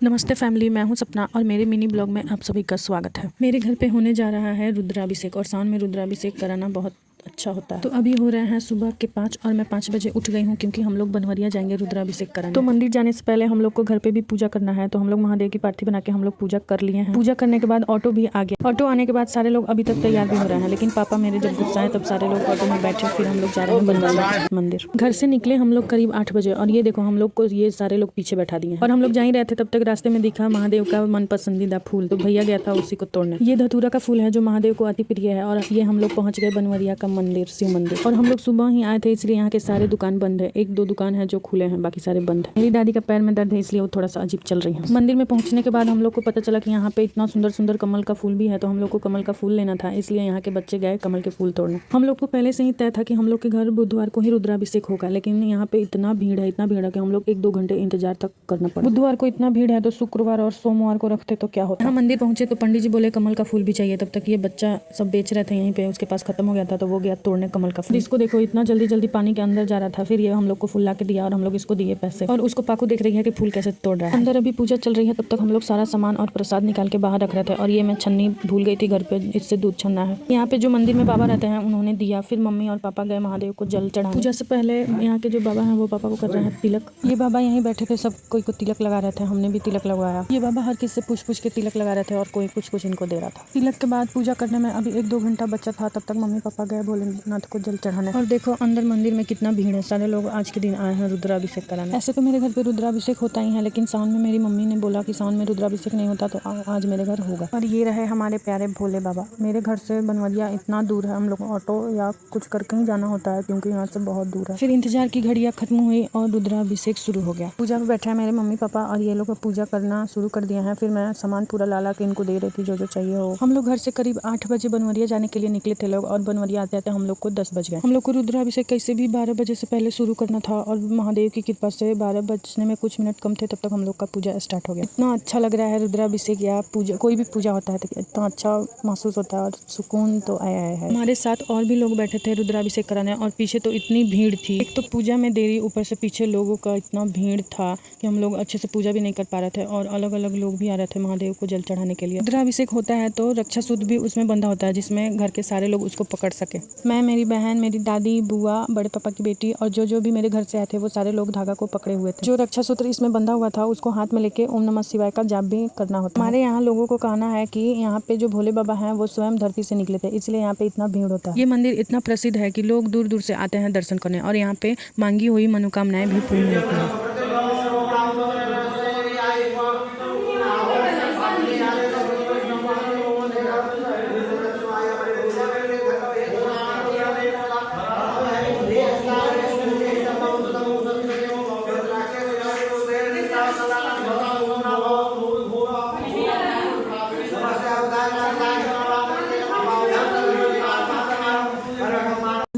नमस्ते फैमिली, मैं हूं सपना और मेरे मिनी ब्लॉग में आप सभी का स्वागत है। मेरे घर पे होने जा रहा है रुद्राभिषेक और सावन में रुद्राभिषेक कराना बहुत अच्छा होता है। तो अभी हो रहे हैं सुबह के 5 और मैं 5 बजे उठ गई हूं क्योंकि हम लोग बनवरिया जाएंगे रुद्राभिषेक कराने। तो मंदिर जाने से पहले हम लोग को घर पे भी पूजा करना है, तो हम लोग महादेव की पार्थी बना के हम लोग पूजा कर लिए हैं। पूजा करने के बाद ऑटो भी आ गया। ऑटो आने के बाद सारे लोग अभी तक तैयार भी हो रहे हैं, लेकिन पापा मेरे जब गुस्सा है तब सारे लोग ऑटो में बैठे, फिर हम लोग जा रहे हैं बनवरिया मंदिर। घर से निकले हम लोग करीब 8 बजे और ये देखो हम लोग को ये सारे लोग पीछे बैठा दिए और हम लोग जा ही रहे थे तब तक रास्ते में दिखा महादेव का मन पसंदीदा फूल, तो भैया गया था उसी को तोड़ने। ये धतूरा का फूल है जो महादेव को अति प्रिय है और ये हम लोग पहुंच गए बनवरिया का मंदिर, शिव मंदिर। और हम लोग सुबह ही आए थे इसलिए यहाँ के सारे दुकान बंद है, 1-2 दुकान है जो खुले हैं, बाकी सारे बंद है। मेरी दादी का पैर में दर्द है इसलिए वो थोड़ा सा अजीब चल रही है। मंदिर में पहुंचने के बाद हम लोग को पता चला कि यहाँ पे इतना सुंदर सुंदर कमल का फूल भी है, तो हम लोग को कमल का फूल लेना था, इसलिए यहाँ के बच्चे गए कमल के फूल तोड़ने। हम लोग को पहले से ही तय था कि हम लोग के घर बुधवार को ही रुद्राभिषेक होगा, लेकिन यहाँ पे इतना भीड़ है कि हम लोग 1-2 घंटे इंतजार तक करना पड़ा। बुधवार को इतना भीड़ है तो शुक्रवार और सोमवार को रखते तो क्या होता। मंदिर पहुंचे तो पंडित जी बोले कमल का फूल भी चाहिए, तब तक ये बच्चा सब बेच रहे थे यहीं पे, उसके पास खत्म हो गया था तो वो गया तोड़ने कमल का फूल। इसको देखो इतना जल्दी जल्दी पानी के अंदर जा रहा था, फिर ये हम लोग को फूल ला के दिया और हम लोग इसको दिए पैसे। और उसको पाकू देख रही है कि फूल कैसे तोड़ रहा है। अंदर अभी पूजा चल रही है, तब तक हम लोग सारा सामान और प्रसाद निकाल के बाहर रख रहे थे और ये मैं छन्नी भूल गई थी घर पे, इससे दूध छन्ना है। यहाँ पे जो मंदिर में बाबा रहते हैं उन्होंने दिया, फिर मम्मी और पापा गए महादेव को जल चढ़ाने। पूजा से पहले यहाँ के जो बाबा हैं वो पापा को कर रहे हैं तिलक। ये बाबा यहीं बैठे थे, सब कोई को तिलक लगा रहे थे, हमने भी तिलक लगवाया। ये बाबा हर किसी से पूछ के तिलक लगा रहे थे और कोई कुछ इनको दे रहा था। तिलक के बाद पूजा करने में अभी 1-2 घंटा बचा था, तब तक मम्मी पापा गए भोलेनाथ को जल चढ़ाने। और देखो अंदर मंदिर में कितना भीड़ है, सारे लोग आज के दिन आए हैं रुद्राभिषेक कराने। ऐसे तो मेरे घर पे रुद्राभिषेक होता ही है, लेकिन सावन में मेरी मम्मी ने बोला कि सावन में रुद्राभिषेक नहीं होता, तो आज मेरे घर होगा। और ये रहे हमारे प्यारे भोले बाबा। मेरे घर से बनवरिया इतना दूर है, हम लोग ऑटो या कुछ करके ही जाना होता है क्योंकि यहाँ से बहुत दूर है। फिर इंतजार की घड़ियां खत्म हुई और रुद्राभिषेक शुरू हो गया। पूजा में बैठे हैं मेरे मम्मी पापा और ये लोग पूजा करना शुरू कर दिया है। फिर मैं सामान पूरा ला के इनको दे रही थी जो चाहिए हो। हम लोग घर से करीब 8 बजे बनवरिया जाने के लिए निकले थे लोग और बनवरिया आते आते हम लोग को 10 बज गए। हम लोग को रुद्राभिषेक कैसे भी 12 बजे से पहले शुरू करना था और महादेव की कृपा से 12 बजने में कुछ मिनट कम थे तब तक हम लोग का पूजा स्टार्ट हो गया। इतना अच्छा लग रहा है रुद्राभिषेक या पूजा, कोई भी पूजा होता है तो इतना अच्छा महसूस होता है और सुकून तो आया है। हमारे साथ और भी लोग बैठे थे रुद्राभिषेक कराने और पीछे तो इतनी भीड़ थी। एक तो पूजा में देरी, ऊपर से पीछे लोगों का इतना भीड़ था कि हम लोग अच्छे से पूजा भी नहीं कर पा रहे थे और अलग अलग लोग भी आ रहे थे महादेव को जल चढ़ाने के लिए। रुद्राभिषेक होता है तो रक्षा सूत्र भी उसमें बंधा होता है जिसमें घर के सारे लोग उसको पकड़ सके। मैं, मेरी बहन, मेरी दादी, बुआ, बड़े पापा की बेटी और जो भी मेरे घर से आए थे वो सारे लोग धागा को पकड़े हुए थे। जो रक्षा सूत्र इसमें बंधा हुआ था उसको हाथ में लेके ओम नमः शिवाय का जाप भी करना होता है। हमारे यहाँ लोगों को कहना है कि यहाँ पे जो भोले बाबा हैं वो स्वयं धरती से निकले थे, इसलिए यहाँ पे इतना भीड़ होता है। ये मंदिर इतना प्रसिद्ध है कि लोग दूर दूर से आते हैं दर्शन करने और यहाँ पे मांगी हुई मनोकामनाएं भी पूर्ण होती हैं।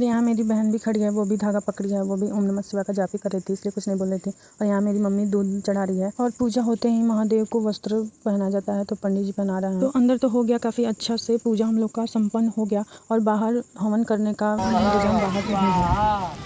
यहाँ मेरी बहन भी खड़ी है, वो भी धागा पकड़ी है, वो भी ओम नमः शिवाय का जाप ही कर रही थी, इसलिए कुछ नहीं बोल रही थी। और यहाँ मेरी मम्मी दूध चढ़ा रही है और पूजा होते ही महादेव को वस्त्र पहना जाता है, तो पंडित जी पहना रहे हैं। तो अंदर तो हो गया काफी अच्छा से, पूजा हम लोग का संपन्न हो गया और बाहर हवन करने का इंतजाम बाहर हो गया।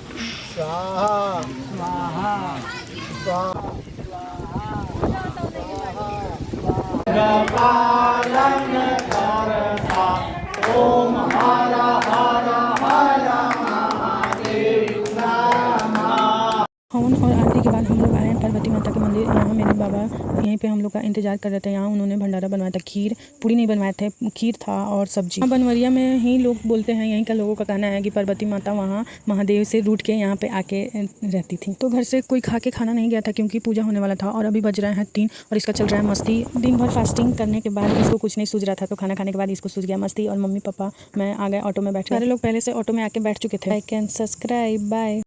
हवन और आरती के बाद हम लोग आए हैं पार्वती माता के मंदिर। यहाँ मेरे बाबा यहीं पे हम लोग का इंतजार कर रहे थे। यहाँ उन्होंने भंडारा बनवाया था, खीर पूरी नहीं बनवाए थे, खीर था और सब्जी। बनवरिया में ही लोग बोलते हैं, यहीं का लोगों का कहना है कि पार्वती माता वहाँ महादेव से रूठ के यहाँ पे आके रहती थी। तो घर से कोई खा के खाना नहीं गया था क्योंकि पूजा होने वाला था। और अभी बज रहे हैं 3 और इसका चल रहा है मस्ती। दिन भर फास्टिंग करने के बाद इसको कुछ नहीं सूझ रहा था, तो खाना खाने के बाद इसको सूझ गया मस्ती। और मम्मी पापा मैं आ गए, ऑटो में बैठ, सारे लोग पहले से ऑटो में आके बैठ चुके थे। Like and subscribe, bye.